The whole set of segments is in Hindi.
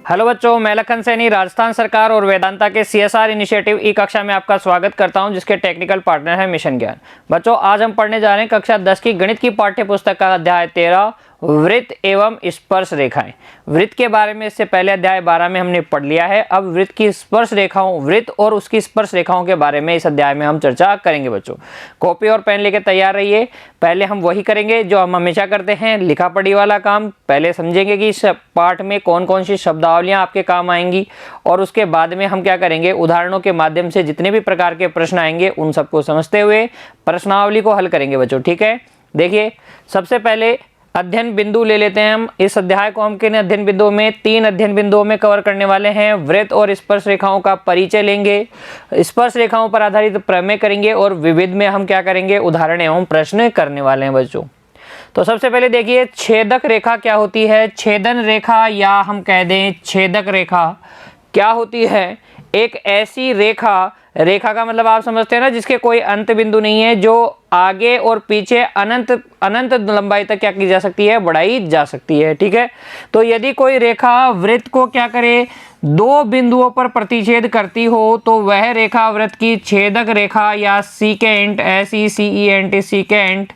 हेलो बच्चों, मैं लखन सैनी राजस्थान सरकार और वेदांता के CSR इनिशिएटिव ई कक्षा में आपका स्वागत करता हूं, जिसके टेक्निकल पार्टनर है मिशन ज्ञान। बच्चों, आज हम पढ़ने जा रहे हैं कक्षा 10 की गणित की पाठ्य पुस्तक का अध्याय 13 वृत्त एवं स्पर्श रेखाएं। वृत्त के बारे में इससे पहले अध्याय 12 में हमने पढ़ लिया है। अब वृत्त की स्पर्श रेखाओं, वृत्त और उसकी स्पर्श रेखाओं के बारे में इस अध्याय में हम चर्चा करेंगे। बच्चों, कॉपी और पेन लेके तैयार रहिए। पहले हम वही करेंगे जो हम हमेशा करते हैं, लिखा पढ़ी वाला काम। पहले समझेंगे कि इस पाठ में कौन कौन सी शब्दावलियां आपके काम आएंगी, और उसके बाद में हम क्या करेंगे, उदाहरणों के माध्यम से जितने भी प्रकार के प्रश्न आएंगे उन सबको समझते हुए प्रश्नावली को हल करेंगे। बच्चों, ठीक है। देखिए, सबसे पहले अध्ययन बिंदु ले लेते हैं हम। इस अध्याय को हम किन अध्ययन बिंदुओं में, 3 अध्ययन बिंदुओं में कवर करने वाले हैं। वृत्त और स्पर्श रेखाओं का परिचय लेंगे, स्पर्श रेखाओं पर आधारित प्रमेय करेंगे, और विविध में हम क्या करेंगे, उदाहरण एवं प्रश्न करने वाले हैं। बच्चों, तो सबसे पहले देखिए, छेदक रेखा क्या होती है। छेदन रेखा या हम कह दें छेदक रेखा क्या होती है। एक ऐसी रेखा, रेखा का मतलब आप समझते हैं ना, जिसके कोई अंत बिंदु नहीं है, जो आगे और पीछे अनंत अनंत लंबाई तक क्या की जा सकती है, बढ़ाई जा सकती है। ठीक है। तो यदि कोई रेखा वृत्त को क्या करे, 2 बिंदुओं पर प्रतिच्छेद करती हो, तो वह रेखा वृत्त की छेदक रेखा या सीकेंट, SECENT सीकेंट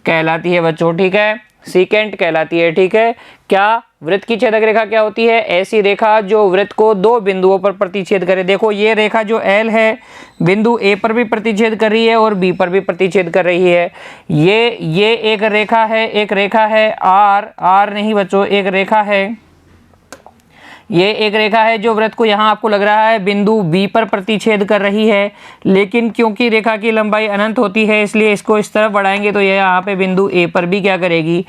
कहलाती है। बच्चों, ठीक है, सीकेंट कहलाती है। ठीक है। क्या वृत्त की छेदक रेखा क्या होती है, ऐसी रेखा जो वृत्त को 2 बिंदुओं पर प्रतिच्छेद करे। देखो, ये रेखा जो L है, बिंदु A पर भी प्रतिच्छेद कर रही है और B पर भी प्रतिच्छेद कर रही है। ये एक रेखा है, एक रेखा है R नहीं बच्चों, एक रेखा है, ये एक रेखा है जो वृत्त को यहाँ आपको लग रहा है बिंदु B पर प्रतिच्छेद कर रही है, लेकिन क्योंकि रेखा की लंबाई अनंत होती है, इसलिए इसको इस तरफ बढ़ाएंगे तो ये यहाँ पे बिंदु A पर भी क्या करेगी,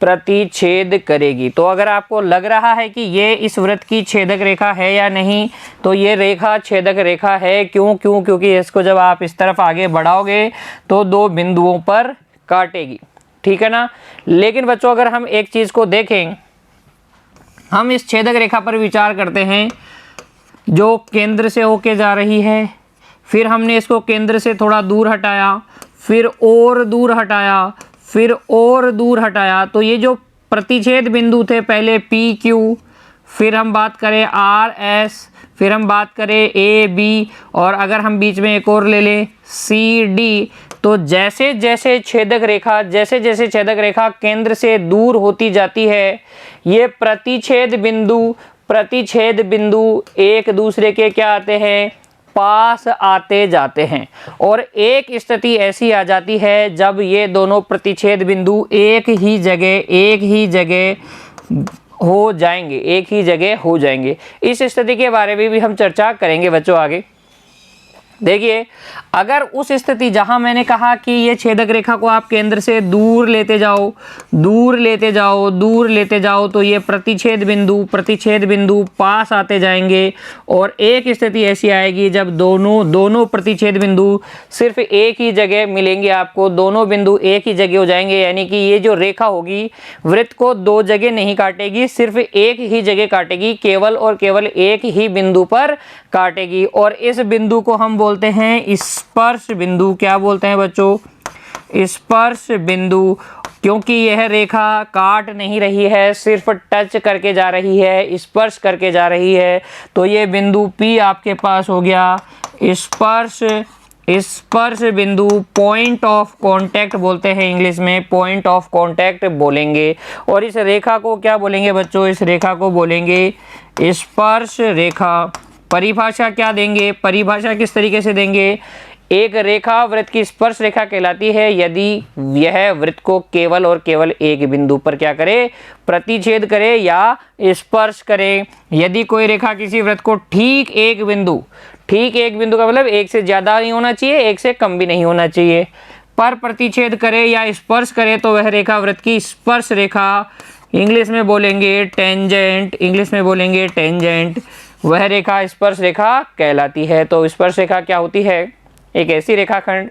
प्रतिच्छेद करेगी। तो अगर आपको लग रहा है कि ये इस वृत्त की छेदक रेखा है या नहीं, तो ये रेखा छेदक रेखा है। क्योंकि इसको जब आप इस तरफ आगे बढ़ाओगे तो 2 बिंदुओं पर काटेगी। ठीक है ना। लेकिन बच्चों, अगर हम एक चीज को देखें, हम इस छेदक रेखा पर विचार करते हैं जो केंद्र से होके जा रही है, फिर हमने इसको केंद्र से थोड़ा दूर हटाया, फिर और दूर हटाया, फिर और दूर हटाया, तो ये जो प्रतिच्छेद बिंदु थे, पहले PQ, फिर हम बात करें RS, फिर हम बात करें AB, और अगर हम बीच में एक और ले लें CD, तो जैसे जैसे छेदक रेखा केंद्र से दूर होती जाती है, ये प्रतिच्छेद बिंदु एक दूसरे के क्या आते हैं, पास आते जाते हैं। और एक स्थिति ऐसी आ जाती है जब ये दोनों प्रतिच्छेद बिंदु एक ही जगह हो जाएंगे। इस स्थिति के बारे में भी हम चर्चा करेंगे बच्चों आगे। देखिए, अगर उस स्थिति जहां मैंने कहा कि ये छेदक रेखा को आप केंद्र से दूर लेते जाओ, तो ये प्रतिच्छेद बिंदु पास आते जाएंगे, और एक स्थिति ऐसी आएगी जब दोनों प्रतिच्छेद बिंदु सिर्फ एक ही जगह मिलेंगे आपको, दोनों बिंदु एक ही जगह हो जाएंगे। यानी कि ये जो रेखा होगी वृत्त को 2 जगह नहीं काटेगी, सिर्फ एक ही जगह काटेगी, केवल और केवल एक ही बिंदु पर काटेगी। और इस बिंदु को हम बोलते हैं स्पर्श बिंदु। क्या बोलते हैं बच्चों, स्पर्श बिंदु। क्योंकि यह रेखा काट नहीं रही है, सिर्फ टच करके जा रही है, स्पर्श करके जा रही है, तो ये बिंदु P आपके पास हो गया स्पर्श बिंदु। पॉइंट ऑफ कांटेक्ट बोलते हैं इंग्लिश में, पॉइंट ऑफ कांटेक्ट बोलेंगे। और इस रेखा को क्या बोलेंगे बच्चों, इस रेखा को बोलेंगे स्पर्श रेखा। परिभाषा क्या देंगे, परिभाषा किस तरीके से देंगे, एक रेखा वृत्त की स्पर्श रेखा कहलाती है यदि यह वृत्त को केवल और केवल एक बिंदु पर क्या करे, प्रतिच्छेद करे या स्पर्श करे। यदि कोई रेखा किसी वृत्त को ठीक एक बिंदु का मतलब एक से ज्यादा नहीं होना चाहिए, एक से कम भी नहीं होना चाहिए, पर प्रतिच्छेद करे या स्पर्श करे, तो वह रेखा वृत्त की स्पर्श रेखा, इंग्लिश में बोलेंगे टेंजेंट, वह रेखा स्पर्श रेखा कहलाती है। तो स्पर्श रेखा क्या होती है, एक ऐसी रेखाखंड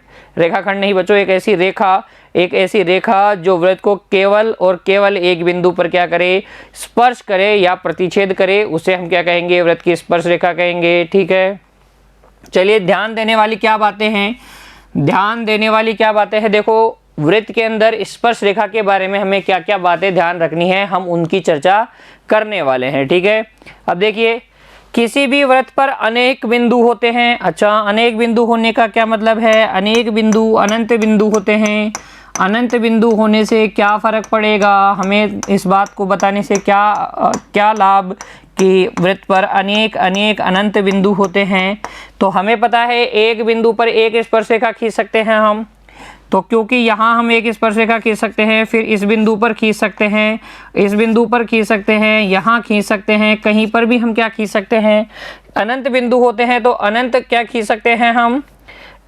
नहीं बच्चों, एक ऐसी रेखा जो वृत्त को केवल और केवल एक बिंदु पर क्या करे, स्पर्श करे या प्रतिच्छेद करे, उसे हम क्या कहेंगे, वृत्त की स्पर्श रेखा कहेंगे। ठीक है। चलिए, ध्यान देने वाली क्या बातें हैं, देखो वृत्त के अंदर स्पर्श रेखा के बारे में हमें क्या क्या बातें ध्यान रखनी है, हम उनकी चर्चा करने वाले हैं। ठीक है, अब देखिए, किसी भी वृत्त पर अनेक बिंदु होते हैं। अच्छा, अनेक बिंदु होने का क्या मतलब है? अनेक बिंदु अनंत बिंदु होते हैं। अनंत बिंदु होने से क्या फ़र्क पड़ेगा? हमें इस बात को बताने से क्या लाभ कि वृत्त पर अनेक अनेक अनंत बिंदु होते हैं। तो हमें पता है एक बिंदु पर एक स्पर्शरेखा खींच सकते हैं हम, तो क्योंकि यहाँ हम एक स्पर्शरेखा खींच सकते हैं, फिर इस बिंदु पर खींच सकते हैं, इस बिंदु पर खींच सकते हैं, यहाँ खींच सकते हैं, कहीं पर भी हम क्या खींच सकते हैं, अनंत बिंदु होते हैं। तो अनंत क्या खींच सकते हैं हम?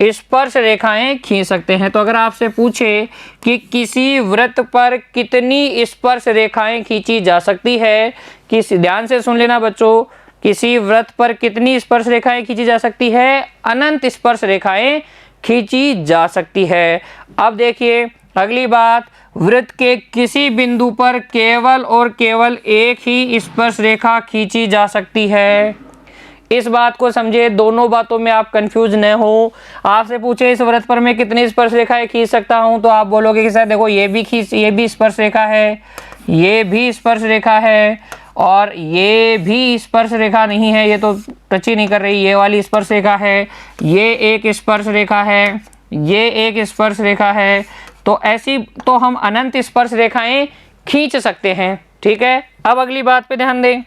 स्पर्श रेखाएं खींच सकते हैं। तो अगर आपसे पूछे कि किसी वृत्त पर कितनी स्पर्श रेखाएं खींची जा सकती है, ध्यान से सुन लेना बच्चों, किसी वृत्त पर कितनी स्पर्श रेखाएं खींची जा सकती है? अनंत स्पर्श रेखाएं खींची जा सकती है। अब देखिए अगली बात, वृत्त के किसी बिंदु पर केवल और केवल एक ही स्पर्श रेखा खींची जा सकती है। इस बात को समझे, दोनों बातों में आप कंफ्यूज न हो। आपसे पूछे इस वृत्त पर मैं कितनी स्पर्श रेखाएं खींच सकता हूं, तो आप बोलोगे कि सर देखो ये भी स्पर्श रेखा है, ये भी स्पर्श रेखा है, और ये भी स्पर्श रेखा नहीं है, ये तो टच ही नहीं कर रही, ये वाली स्पर्श रेखा है, ये एक स्पर्श रेखा है, ये एक स्पर्श रेखा है। तो ऐसी तो हम अनंत स्पर्श रेखाएं खींच सकते हैं। ठीक है, अब अगली बात पे ध्यान दें।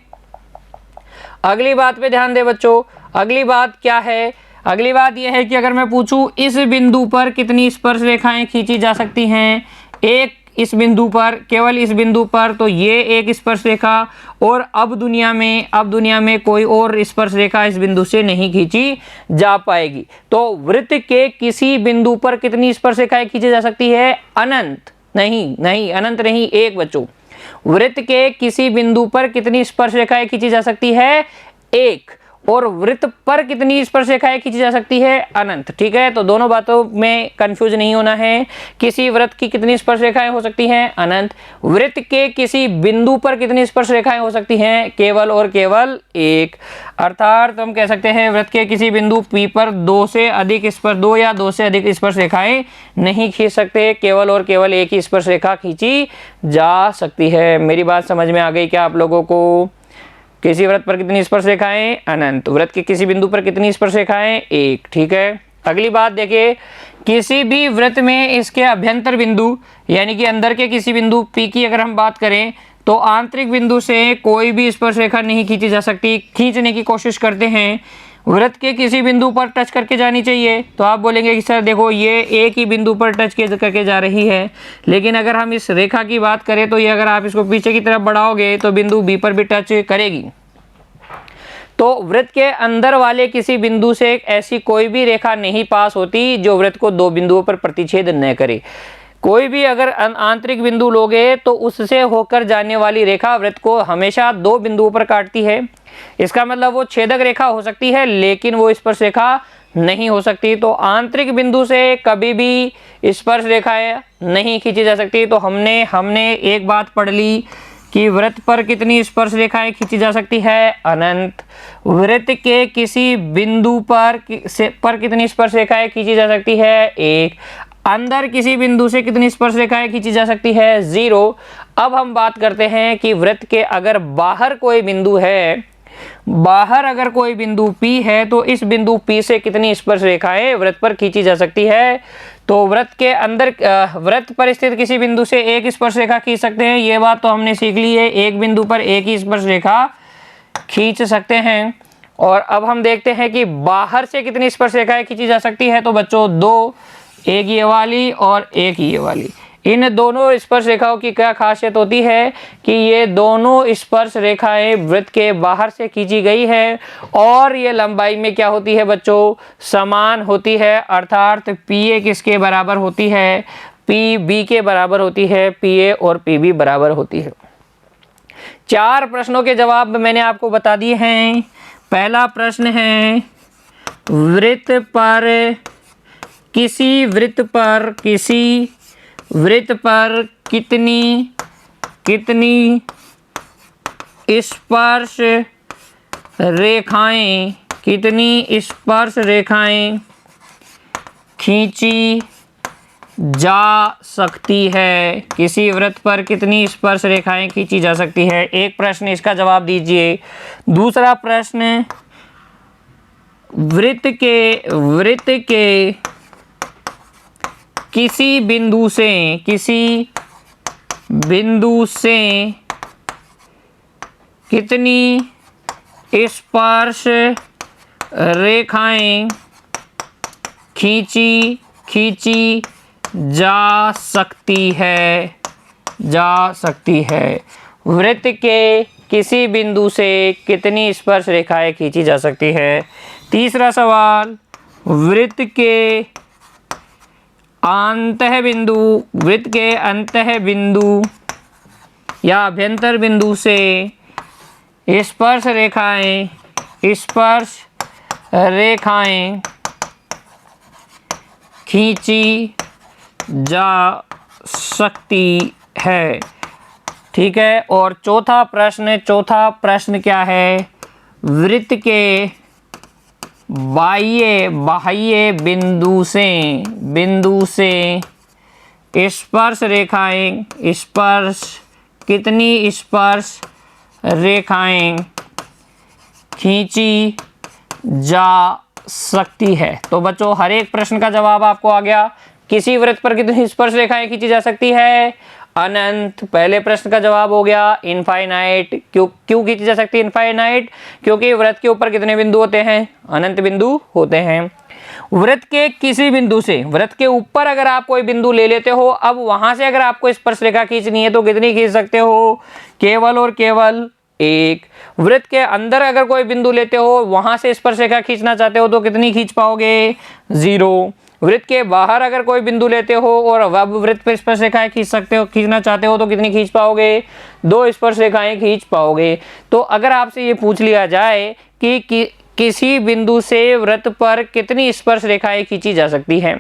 अगली बात पे ध्यान दें बच्चों, अगली बात क्या है? अगली बात यह है कि अगर मैं पूछूं इस बिंदु पर कितनी स्पर्श रेखाएं खींची जा सकती हैं, एक इस बिंदु पर, केवल इस बिंदु पर, तो ये एक स्पर्श रेखा, और अब दुनिया में कोई और स्पर्श रेखा इस बिंदु से नहीं खींची जा पाएगी। तो वृत्त के किसी बिंदु पर कितनी स्पर्श रेखाएं खींची जा सकती है? अनंत नहीं, अनंत नहीं, एक बच्चों। वृत्त के किसी बिंदु पर कितनी स्पर्श रेखाएं खींची जा सकती है? एक। और वृत्त पर कितनी स्पर्श रेखाएं खींची जा सकती है? अनंत। ठीक है, तो दोनों बातों में कंफ्यूज नहीं होना है। किसी वृत्त की कितनी स्पर्श रेखाएं हो सकती हैं? अनंत। वृत्त के किसी बिंदु पर कितनी स्पर्श रेखाएं हो सकती हैं? केवल और केवल एक। अर्थात हम कह सकते हैं वृत्त के किसी बिंदु P पर दो या दो से अधिक स्पर्श रेखाएं नहीं खींच सकते, केवल और केवल एक ही स्पर्श रेखा खींची जा सकती है। मेरी बात समझ में आ गई क्या आप लोगों को? किसी वृत्त पर कितनी स्पर्श रेखाएं? अनंत। वृत्त के किसी बिंदु पर कितनी स्पर्श रेखाएं? एक। ठीक है, अगली बात देखिए, किसी भी वृत्त में इसके अभ्यंतर बिंदु यानी कि अंदर के किसी बिंदु P की अगर हम बात करें, तो आंतरिक बिंदु से कोई भी स्पर्श रेखा नहीं खींची जा सकती। खींचने की कोशिश करते हैं, वृत्त के किसी बिंदु पर टच करके जानी चाहिए, तो आप बोलेंगे कि सर देखो ये एक ही बिंदु पर टच करके जा रही है। लेकिन अगर हम इस रेखा की बात करें, तो ये अगर आप इसको पीछे की तरफ बढ़ाओगे तो बिंदु B पर भी टच करेगी। तो वृत्त के अंदर वाले किसी बिंदु से ऐसी कोई भी रेखा नहीं पास होती जो वृत्त को दो बिंदुओं पर प्रतिच्छेद न करे। कोई भी अगर आंतरिक बिंदु लोगे तो उससे होकर जाने वाली रेखा वृत्त को हमेशा दो बिंदुओं पर काटती है। इसका मतलब वो छेदक रेखा हो सकती है, लेकिन वो स्पर्श रेखा नहीं हो सकती। तो आंतरिक बिंदु से कभी भी स्पर्श रेखाएं नहीं खींची जा सकती। तो हमने एक बात पढ़ ली कि वृत्त पर कितनी स्पर्श रेखाएं खींची जा सकती है? अनंत। वृत्त के किसी बिंदु पर कितनी स्पर्श रेखाएं खींची जा सकती है? एक। अंदर किसी बिंदु से कितनी स्पर्श रेखाएं खींची जा सकती है? 0। अब हम बात करते हैं कि वृत्त के अगर बाहर कोई बिंदु है, बाहर अगर कोई बिंदु P है, तो इस बिंदु P से कितनी स्पर्श रेखाएं वृत्त पर खींची जा सकती है? तो वृत्त के अंदर वृत्त पर स्थित किसी बिंदु से एक स्पर्श रेखा खींच सकते हैं, ये बात तो हमने सीख ली है। एक बिंदु पर एक ही स्पर्श रेखा खींच सकते हैं। और अब हम देखते हैं कि बाहर से कितनी स्पर्श रेखाएं खींची जा सकती है। तो बच्चों 2, एक ये वाली और एक ये वाली। इन दोनों स्पर्श रेखाओं की क्या खासियत होती है कि ये दोनों स्पर्श रेखाएं वृत्त के बाहर से खींची गई है, और ये लंबाई में क्या होती है बच्चों? समान होती है। अर्थात PA किसके बराबर होती है? PB के बराबर होती है। PA और PB बराबर होती है। 4 प्रश्नों के जवाब मैंने आपको बता दिए हैं। पहला प्रश्न है, वृत्त पर किसी वृत्त पर कितनी स्पर्श रेखाएं खींची जा सकती है। किसी वृत्त पर कितनी स्पर्श रेखाएं खींची जा सकती है? एक प्रश्न, इसका जवाब दीजिए। दूसरा प्रश्न, वृत्त के किसी बिंदु से कितनी स्पर्श रेखाएं खींची जा सकती है। वृत्त के किसी बिंदु से कितनी स्पर्श रेखाएं खींची जा सकती है? तीसरा सवाल, वृत्त के अंतः बिंदु या अभ्यंतर बिंदु से स्पर्श रेखाएं खींची जा सकती है। ठीक है। और चौथा प्रश्न क्या है? वृत्त के बाह्य बिंदु से स्पर्श रेखाएं कितनी स्पर्श रेखाएं खींची जा सकती है? तो बच्चों, हर एक प्रश्न का जवाब आपको आ गया। किसी वृत्त पर कितनी स्पर्श रेखाएं खींची जा सकती है? अनंत। पहले प्रश्न का जवाब हो गया इनफाइनाइट। क्यों खींची जा सकती है इनफाइनाइट? क्योंकि वृत्त के ऊपर कितने बिंदु होते हैं? अनंत बिंदु होते हैं। वृत्त के किसी बिंदु से, वृत्त के ऊपर अगर आप कोई बिंदु ले लेते हो, अब वहां से अगर आपको स्पर्श रेखा खींचनी है तो कितनी खींच सकते हो? केवल और केवल एक। वृत्त के अंदर अगर कोई बिंदु लेते हो, वहां से स्पर्श रेखा खींचना चाहते हो तो कितनी खींच पाओगे? 0। वृत्त के बाहर अगर कोई बिंदु लेते हो और अब वृत्त पर स्पर्श रेखाएं खींचना चाहते हो तो कितनी खींच पाओगे? 2 स्पर्श रेखाएं खींच पाओगे। तो अगर आपसे ये पूछ लिया जाए कि किसी बिंदु से वृत्त पर कितनी स्पर्श रेखाएं खींची जा सकती हैं,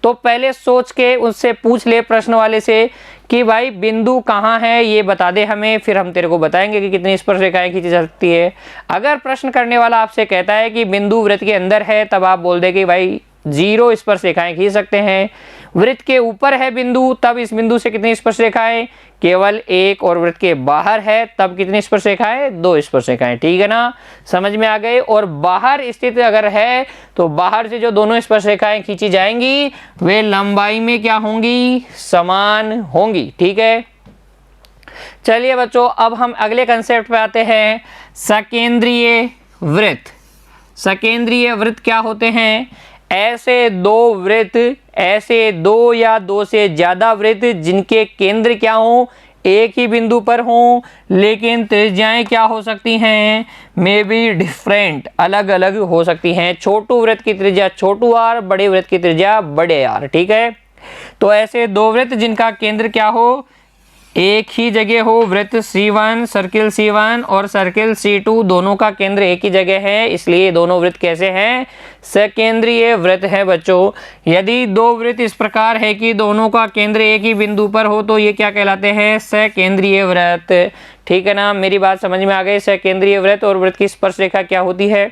तो पहले सोच के उससे पूछ ले, प्रश्न वाले से, कि भाई बिंदु कहाँ है ये बता दे हमें, फिर हम तेरे को बताएंगे कि कितनी स्पर्श रेखाएं खींची जा सकती है। अगर प्रश्न करने वाला आपसे कहता है कि बिंदु वृत्त के अंदर है, तब आप बोल दे कि भाई 0 स्पर्श रेखाएं खींच सकते हैं। वृत्त के ऊपर है बिंदु, तब इस बिंदु से कितनी स्पर्श रेखाएं? केवल 1। और वृत्त के बाहर है, तब कितनी स्पर्श रेखाएं? 2 स्पर्श रेखाएं। ठीक है ना, समझ में आ गए। और बाहर स्थित अगर है तो बाहर से जो दोनों स्पर्श रेखाएं खींची जाएंगी वे लंबाई में क्या होंगी? समान होंगी। ठीक है। चलिए बच्चों, अब हम अगले कंसेप्ट पे आते हैं, सकेंद्रीय वृत्त। सकेंद्रीय वृत्त क्या होते हैं? ऐसे दो या 2 से ज्यादा वृत्त जिनके केंद्र क्या हो? एक ही बिंदु पर हो, लेकिन त्रिज्याएं क्या हो सकती हैं? मे बी डिफरेंट, अलग अलग हो सकती हैं। छोटू वृत्त की त्रिज्या छोटू आर, बड़े वृत्त की त्रिज्या बड़े आर। ठीक है। तो ऐसे 2 वृत्त जिनका केंद्र क्या हो? एक ही जगह हो। वृत्त C1, सर्किल C1 और सर्किल C2 दोनों का केंद्र एक ही जगह है, इसलिए दोनों वृत्त कैसे हैं? सकेंद्रीय वृत्त है बच्चों। यदि 2 वृत्त इस प्रकार है कि दोनों का केंद्र एक ही बिंदु पर हो तो ये क्या कहलाते हैं? सकेंद्रीय वृत्त। ठीक है ना, मेरी बात समझ में आ गई। सकेंद्रीय वृत्त और वृत्त की स्पर्श रेखा क्या होती है,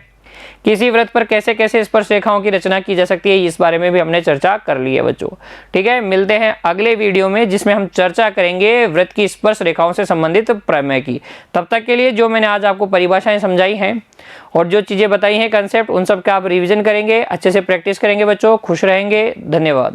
किसी वृत्त पर कैसे कैसे स्पर्श रेखाओं की रचना की जा सकती है, इस बारे में भी हमने चर्चा कर ली है बच्चों। ठीक है, मिलते हैं अगले वीडियो में जिसमें हम चर्चा करेंगे वृत्त की स्पर्श रेखाओं से संबंधित प्रमेय की। तब तक के लिए जो मैंने आज आपको परिभाषाएं समझाई हैं और जो चीजें बताई हैं कंसेप्ट, उन सब का आप रिविजन करेंगे, अच्छे से प्रैक्टिस करेंगे बच्चों। खुश रहेंगे। धन्यवाद।